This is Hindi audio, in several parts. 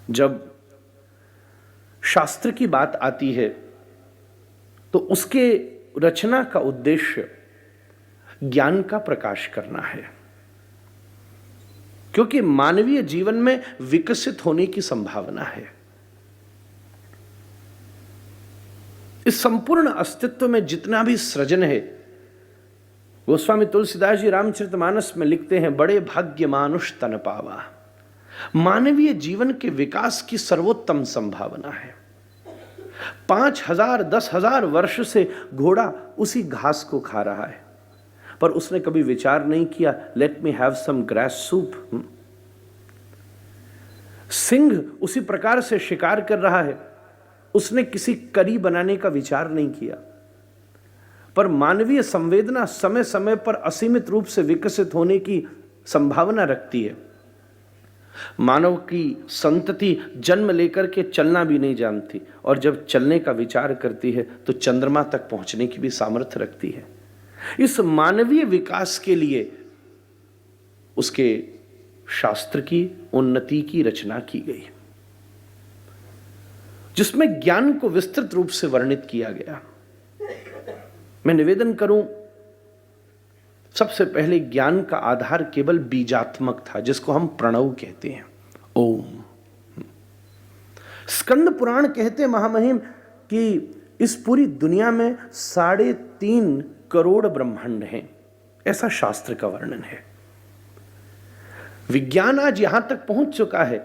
जब शास्त्र की बात आती है तो उसके रचना का उद्देश्य ज्ञान का प्रकाश करना है, क्योंकि मानवीय जीवन में विकसित होने की संभावना है। इस संपूर्ण अस्तित्व में जितना भी सृजन है, गोस्वामी तुलसीदास जी रामचरितमानस में लिखते हैं, बड़े भाग्य मानुष तन पावा। मानवीय जीवन के विकास की सर्वोत्तम संभावना है। 5000 10,000 वर्ष से घोड़ा उसी घास को खा रहा है, पर उसने कभी विचार नहीं किया let me have some grass soup. सिंह उसी प्रकार से शिकार कर रहा है, उसने किसी करी बनाने का विचार नहीं किया। पर मानवीय संवेदना समय समय पर असीमित रूप से विकसित होने की संभावना रखती है। मानव की संतति जन्म लेकर के चलना भी नहीं जानती, और जब चलने का विचार करती है तो चंद्रमा तक पहुंचने की भी सामर्थ्य रखती है। इस मानवीय विकास के लिए उसके शास्त्र की उन्नति की रचना की गई, जिसमें ज्ञान को विस्तृत रूप से वर्णित किया गया। मैं निवेदन करूं, सबसे पहले ज्ञान का आधार केवल बीजात्मक था, जिसको हम प्रणव कहते हैं, ओम। स्कंद पुराण कहते हैं महामहिम कि इस पूरी दुनिया में 3.5 करोड़ ब्रह्मांड हैं, ऐसा शास्त्र का वर्णन है। विज्ञान आज यहां तक पहुंच चुका है,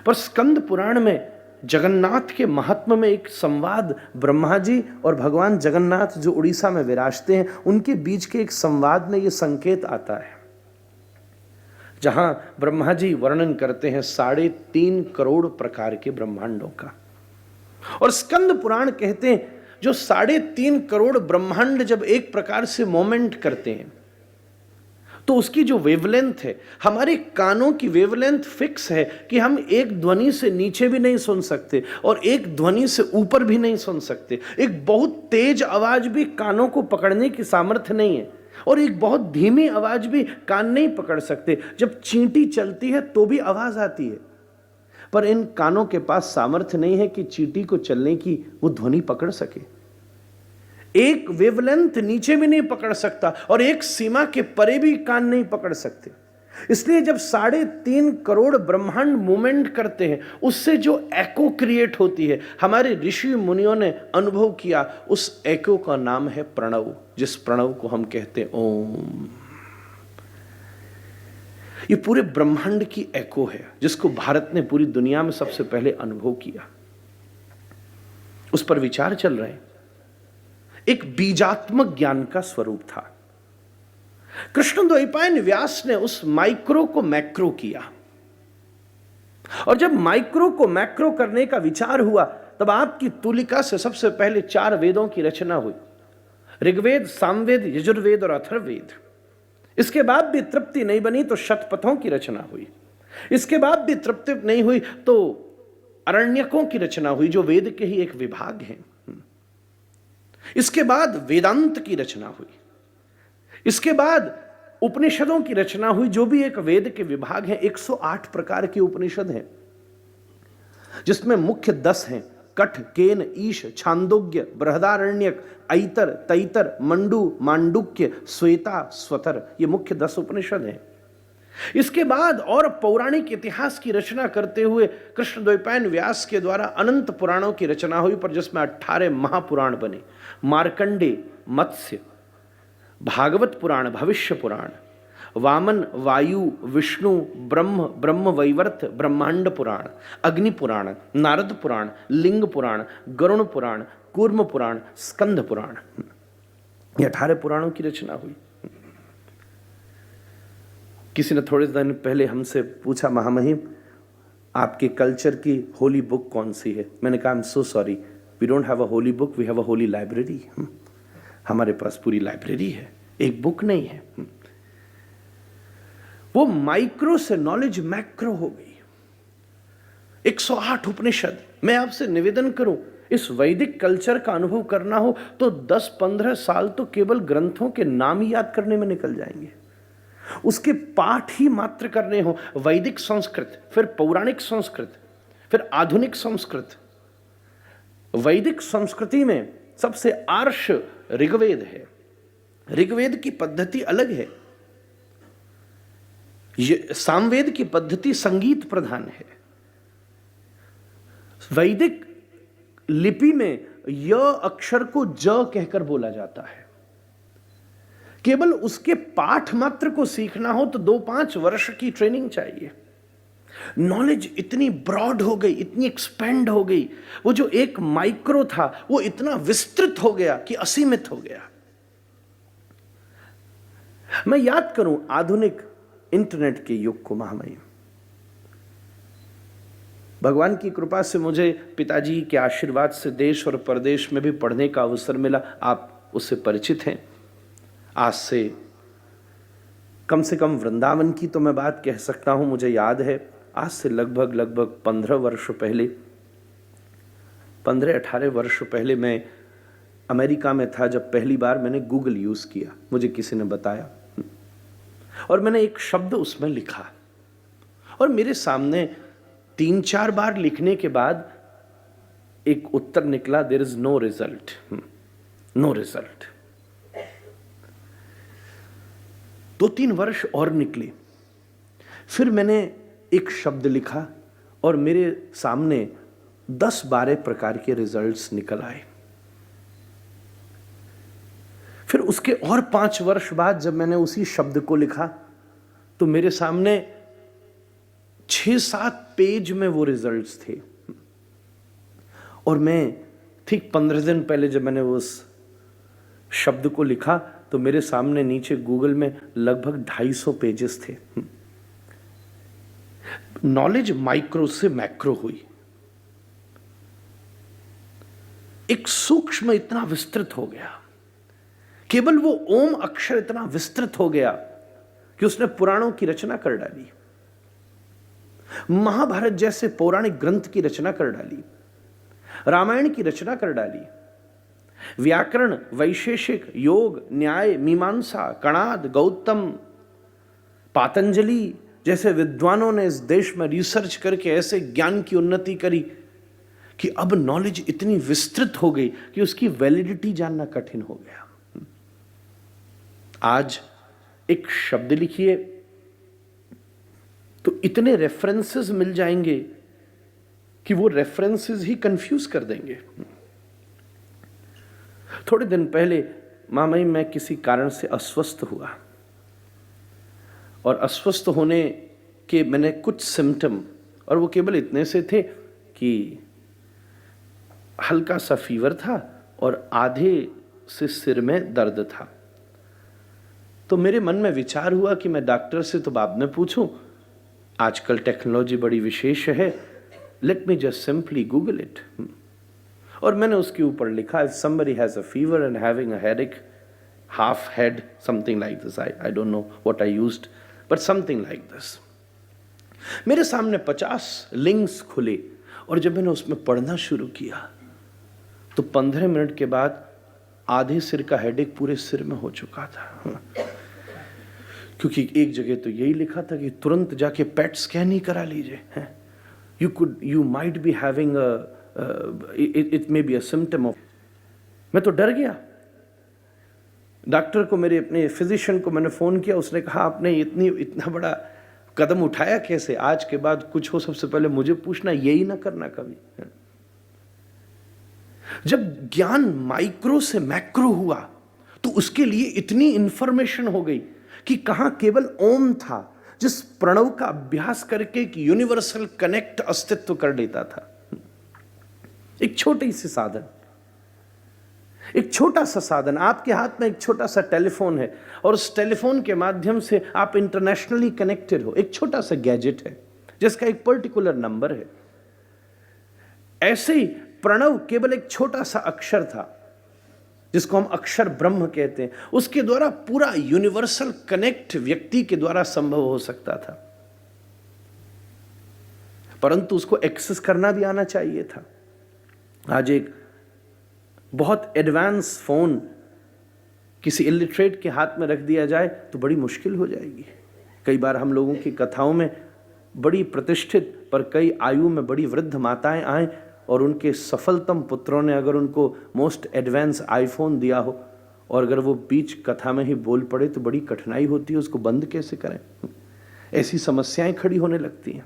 पर स्कंद पुराण में जगन्नाथ के महात्म में एक संवाद, ब्रह्मा जी और भगवान जगन्नाथ जो उड़ीसा में विराजते हैं, उनके बीच के एक संवाद में यह संकेत आता है, जहां ब्रह्मा जी वर्णन करते हैं 3.5 करोड़ प्रकार के ब्रह्मांडों का। और स्कंद पुराण कहते हैं जो 3.5 करोड़ ब्रह्मांड जब एक प्रकार से मोमेंट करते हैं तो उसकी जो वेवलेंथ है, हमारे कानों की वेवलेंथ फिक्स है कि हम एक ध्वनि से नीचे भी नहीं सुन सकते और एक ध्वनि से ऊपर भी नहीं सुन सकते। एक बहुत तेज आवाज भी कानों को पकड़ने की सामर्थ्य नहीं है, और एक बहुत धीमी आवाज भी कान नहीं पकड़ सकते। जब चींटी चलती है तो भी आवाज आती है, पर इन कानों के पास सामर्थ्य नहीं है कि चींटी को चलने की वो ध्वनि पकड़ सके। एक वेवलेंथ नीचे भी नहीं पकड़ सकता और एक सीमा के परे भी कान नहीं पकड़ सकते। इसलिए जब 3.5 करोड़ ब्रह्मांड मूवमेंट करते हैं, उससे जो एको क्रिएट होती है, हमारे ऋषि मुनियों ने अनुभव किया, उस एको का नाम है प्रणव, जिस प्रणव को हम कहते हैं ओम। ये पूरे ब्रह्मांड की एको है, जिसको भारत ने पूरी दुनिया में सबसे पहले अनुभव किया। उस पर विचार चल रहे हैं। एक बीजात्मक ज्ञान का स्वरूप था। कृष्ण द्वैपायन व्यास ने उस माइक्रो को मैक्रो किया, और जब माइक्रो को मैक्रो करने का विचार हुआ, तब आपकी तुलिका से सबसे पहले 4 वेदों की रचना हुई, ऋग्वेद, सामवेद, यजुर्वेद और अथर्ववेद। इसके बाद भी तृप्ति नहीं बनी तो शतपथों की रचना हुई। इसके बाद भी तृप्ति नहीं हुई तो अरण्यकों की रचना हुई, जो वेद के ही एक विभाग हैं। इसके बाद वेदांत की रचना हुई। इसके बाद उपनिषदों की रचना हुई, जो भी एक वेद के विभाग हैं। 108 प्रकार के उपनिषद हैं, जिसमें मुख्य 10 हैं, कठ, केन, ईश, छांदोग्य, बृहदारण्यक, ऐतर, तैतर, मंडू, मांडुक्य, श्वेता, स्वतर। ये मुख्य 10 उपनिषद हैं। इसके बाद और पौराणिक इतिहास की रचना करते हुए कृष्ण द्वैपायन व्यास के द्वारा अनंत पुराणों की रचना हुई, पर जिसमें 18 महापुराण बने। मार्कंडे, मत्स्य, भागवत पुराण, भविष्य पुराण, वामन, वायु, विष्णु, ब्रह्म, ब्रह्म वैवर्त, ब्रह्मांड पुराण, अग्नि पुराण, नारद पुराण, लिंग पुराण, गरुण पुराण, कूर्म पुराण, स्कंद पुराण। ये 18 पुराणों की रचना हुई। किसी ने थोड़े दिन पहले हमसे पूछा, महामहिम आपके कल्चर की होली बुक कौन सी है? मैंने कहा I am so sorry, we don't have a holy book, we have a holy library. हमारे पास पूरी लाइब्रेरी है, एक बुक नहीं है। वो माइक्रो से नॉलेज मैक्रो हो गई। 108 उपनिषद। मैं आपसे निवेदन करूं, इस वैदिक कल्चर का अनुभव करना हो तो 10-15 साल तो केवल ग्रंथों के नाम ही याद करने में निकल जाएंगे। उसके पाठ ही मात्र करने हो, वैदिक संस्कृत, फिर पौराणिक संस्कृत, फिर आधुनिक संस्कृत। वैदिक संस्कृति में सबसे आर्ष ऋग्वेद है। ऋग्वेद की पद्धति अलग है, सामवेद की पद्धति संगीत प्रधान है। वैदिक लिपि में य अक्षर को ज कहकर बोला जाता है। केवल उसके पाठ मात्र को सीखना हो तो 2-5 वर्ष की ट्रेनिंग चाहिए। नॉलेज इतनी ब्रॉड हो गई, इतनी एक्सपेंड हो गई, वो जो एक माइक्रो था वो इतना विस्तृत हो गया कि असीमित हो गया। मैं याद करूं आधुनिक इंटरनेट के युग को, महामहिम, भगवान की कृपा से मुझे पिताजी के आशीर्वाद से देश और प्रदेश में भी पढ़ने का अवसर मिला। आप उससे परिचित हैं। आज से कम वृंदावन की तो मैं बात कह सकता हूं, मुझे याद है आज से लगभग 15 वर्ष पहले, 15-18 वर्ष पहले मैं अमेरिका में था जब पहली बार मैंने गूगल यूज किया। मुझे किसी ने बताया और मैंने एक शब्द उसमें लिखा और मेरे सामने 3-4 बार लिखने के बाद एक उत्तर निकला, there is no result, no result. 2-3 वर्ष और निकले, फिर मैंने एक शब्द लिखा और मेरे सामने 10-12 प्रकार के रिजल्ट्स निकल आए। फिर उसके और 5 वर्ष बाद जब मैंने उसी शब्द को लिखा तो मेरे सामने 6-7 पेज में वो रिजल्ट्स थे। और मैं ठीक 15 दिन पहले जब मैंने उस शब्द को लिखा तो मेरे सामने नीचे गूगल में लगभग 250 पेजेस थे। नॉलेज माइक्रो से मैक्रो हुई, एक सूक्ष्म इतना विस्तृत हो गया। केवल वो ओम अक्षर इतना विस्तृत हो गया कि उसने पुराणों की रचना कर डाली, महाभारत जैसे पौराणिक ग्रंथ की रचना कर डाली, रामायण की रचना कर डाली। व्याकरण, वैशेषिक, योग, न्याय, मीमांसा, कणाद, गौतम, पातंजलि जैसे विद्वानों ने इस देश में रिसर्च करके ऐसे ज्ञान की उन्नति करी कि अब नॉलेज इतनी विस्तृत हो गई कि उसकी वैलिडिटी जानना कठिन हो गया। आज एक शब्द लिखिए तो इतने रेफरेंसेस मिल जाएंगे कि वो रेफरेंसेस ही कंफ्यूज कर देंगे। थोड़े दिन पहले मामई मैं किसी कारण से अस्वस्थ हुआ और अस्वस्थ होने के मैंने कुछ सिम्टम, और वो केवल इतने से थे कि हल्का सा फीवर था और आधे से सिर में दर्द था। तो मेरे मन में विचार हुआ कि मैं डॉक्टर से तो बाद में पूछूं, आजकल टेक्नोलॉजी बड़ी विशेष है, let me just simply Google it. और मैंने उसके ऊपर लिखा, if somebody has a fever and having a headache, half head, something like this. I don't know what I used, but something like this. मेरे सामने 50 लिंक्स खुले और जब मैंने उसमें पढ़ना शुरू किया तो 15 मिनट के बाद आधे सिर का हेडेक पूरे सिर में हो चुका था। क्योंकि एक जगह तो यही लिखा था कि तुरंत जाके पेट स्कैन ही करा लीजिए, you might be having it may be a symptom of। मैं तो डर गया। डॉक्टर को, मेरे अपने फिजिशियन को मैंने फोन किया, उसने कहा आपने इतना बड़ा कदम उठाया कैसे? आज के बाद कुछ हो सबसे पहले मुझे पूछना, यही ना करना कभी। जब ज्ञान माइक्रो से मैक्रो हुआ तो उसके लिए इतनी इंफॉर्मेशन हो गई कि कहां केवल ओम था जिस प्रणव का अभ्यास करके एक यूनिवर्सल कनेक्ट अस्तित्व कर देता था। एक छोटी सी साधन, एक छोटा सा साधन, आपके हाथ में एक छोटा सा टेलीफोन है और उस टेलीफोन के माध्यम से आप इंटरनेशनली कनेक्टेड हो। एक छोटा सा गैजेट है जिसका एक पर्टिकुलर नंबर है। ऐसे ही प्रणव केवल एक छोटा सा अक्षर था जिसको हम अक्षर ब्रह्म कहते हैं, उसके द्वारा पूरा यूनिवर्सल कनेक्ट व्यक्ति के द्वारा संभव हो सकता था, परंतु उसको एक्सेस करना भी आना चाहिए था। आज एक बहुत एडवांस फोन किसी इलिटरेट के हाथ में रख दिया जाए तो बड़ी मुश्किल हो जाएगी। कई बार हम लोगों की कथाओं में बड़ी प्रतिष्ठित पर कई आयु में बड़ी वृद्ध माताएं आए और उनके सफलतम पुत्रों ने अगर उनको मोस्ट एडवांस आईफोन दिया हो और अगर वो बीच कथा में ही बोल पड़े तो बड़ी कठिनाई होती है, उसको बंद कैसे करें। ऐसी समस्याएं खड़ी होने लगती हैं।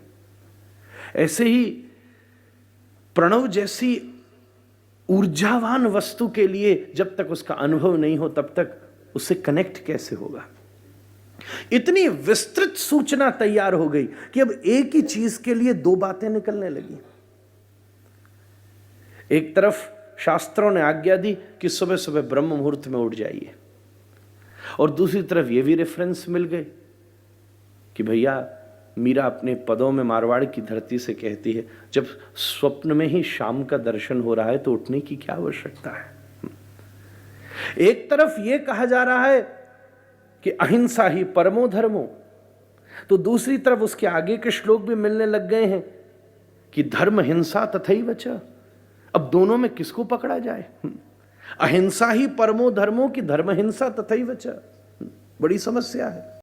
ऐसे ही प्रणव जैसी ऊर्जावान वस्तु के लिए जब तक उसका अनुभव नहीं हो तब तक उससे कनेक्ट कैसे होगा। इतनी विस्तृत सूचना तैयार हो गई कि अब एक ही चीज के लिए दो बातें निकलने लगी। एक तरफ शास्त्रों ने आज्ञा दी कि सुबह सुबह ब्रह्म मुहूर्त में उठ जाइए, और दूसरी तरफ यह भी रेफरेंस मिल गए कि भैया मीरा अपने पदों में मारवाड़ की धरती से कहती है, जब स्वप्न में ही शाम का दर्शन हो रहा है तो उठने की क्या आवश्यकता है। एक तरफ यह कहा जा रहा है कि अहिंसा ही परमो धर्मो, तो दूसरी तरफ उसके आगे के श्लोक भी मिलने लग गए हैं कि धर्म हिंसा तथैव च। अब दोनों में किसको पकड़ा जाए। अहिंसा ही परमो धर्मो की धर्म हिंसा तथैव च, बड़ी समस्या है।